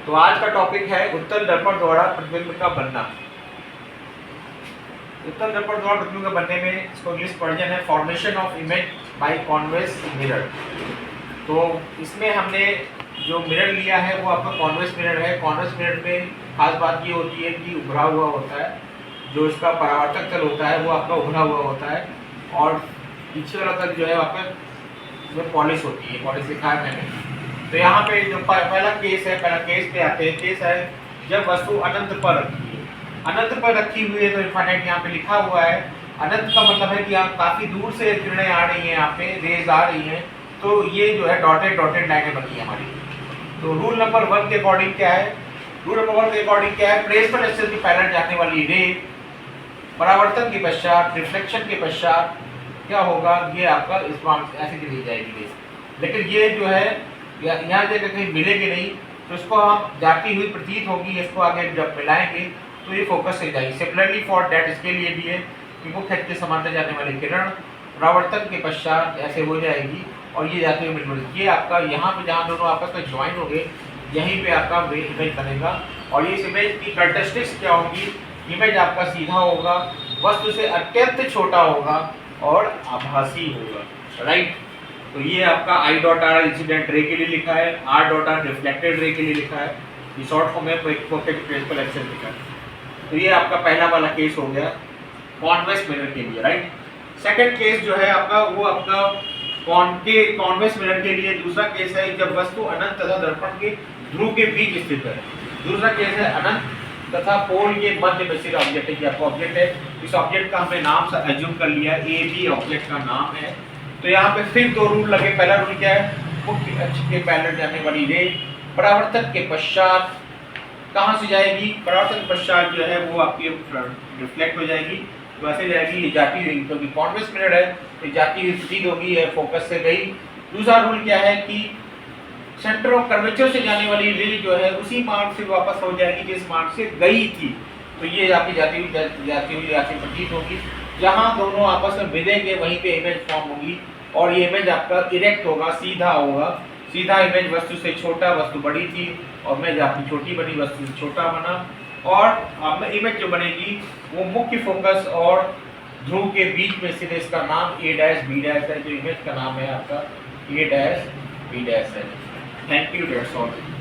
तो आज का टॉपिक है उत्तल दर्पण द्वारा प्रतिबिंब का बनना। उत्तल दर्पण द्वारा प्रतिबिंब का बनने में इसको इंग्लिश वर्जन है formation of image by convex mirror. तो इसमें हमने जो मिरर लिया है वो आपका कॉन्वेक्स मिरर है। कॉन्वेक्स मिरर में खास बात ये होती है कि उभरा हुआ होता है, जो इसका परावर्तक तल होता है वो आपका उभरा हुआ होता है और पीछे वाला तल जो है आपका जो पॉलिश होती है, पॉलिश लिखा है मैंने। तो यहाँ पे जो पहला केस है, पहला केस पे आते हैं। केस है जब वस्तु अनंत पर रखी है। अनंत पर रखी हुई है तो इनफाइनाइट यहाँ पे लिखा हुआ है। अनंत का मतलब है कि यहाँ काफी दूर से किरणें आ रही हैं, यहाँ पे रेज आ रही हैं, तो ये जो है डॉटेड डॉटेड लाइनें बनी है हमारी। तो रूल नंबर 1 के अकॉर्डिंग क्या है? रूल नंबर 1 के अकॉर्डिंग क्या है? प्लेस पर एक्सेस की पैरेंट जाने वाली रे परावर्तन के पश्चात, रिफ्लेक्शन के पश्चात क्या होगा, ये आपका इस ऐसे की दी जाएगी। लेकिन ये जो है यहाँ से कहीं मिलेगी नहीं, तो इसको हम जाती हुई प्रतीत होगी। इसको आगे जब मिलाएंगे तो ये फोकस से जाएगी। सिमिलरली फॉर डेट इसके लिए भी है कि मुख्य अक्ष के समांतर जाने वाली किरण परावर्तन के पश्चात ऐसे हो जाएगी और ये जाते हुए मिलेगी। ये आपका यहाँ पे जहाँ दोनों आपस में ज्वाइन हो गए, यहीं पे आपका इमेज बनेगा। और ये इमेज की कैरेक्टरिस्टिक्स क्या होगी? इमेज आपका सीधा होगा, वस्तु से अत्यंत छोटा होगा और आभासी होगा, राइट। तो ये आपका I dot are incident ray के लिए लिखा है, R dot are reflected ray के लिए लिखा है, ये शॉर्ट फॉर्म में प्रिंसिपल एक्शन लिखा है। तो ये आपका पहला वाला केस हो गया कॉन्वेक्स मिरर के लिए, राइट। सेकंड केस जो है आपका वो आपका कॉन्वेक्स मिरर के लिए दूसरा केस है जब वस्तु अनंत तथा दर्पण के ध्रुव के बीच स्थित है। दूसरा केस है अनंत तथा पोल के मध्य में स्थित ऑब्जेक्ट है। क्या ऑब्जेक्ट है? इस ऑब्जेक्ट का हमने नाम एज्यूम कर लिया, ए बी ऑब्जेक्ट का नाम है। तो यहाँ पे फिर दो रूल लगे। पहला रूल क्या है? मुख्य अक्ष के पैरेलल जाने वाली रे परावर्तन के पश्चात कहाँ से जाएगी? परावर्तन के पश्चात जो है वो आपकी रिफ्लेक्ट हो जाएगी, वैसे जाएगी, ये जाती हुई, क्योंकि कॉन्वेक्स मिरर है तो जाती हुई प्रतीत होगी, है फोकस से गई। दूसरा रूल क्या है कि सेंटर ऑफ कर्वेचर से जाने वाली रे जो है उसी मार्ग से वापस हो जाएगी जिस मार्ग से गई थी। तो ये आपकी जाती हुई प्रतीत होगी। जहाँ दोनों आपस में मिलेंगे वहीं पे इमेज फॉर्म होगी और ये इमेज आपका इरेक्ट होगा, सीधा होगा। सीधा इमेज वस्तु से छोटा, वस्तु बड़ी थी और इमेज आपकी छोटी बनी, वस्तु से छोटा बना। और आप में इमेज जो बनेगी वो मुख्य फोकस और ध्रुव के बीच में स्थित, इसका नाम ए डैश बी डैश है। जो इमेज का नाम है आपका ए डैश बी डैश है। Thank you, that's all.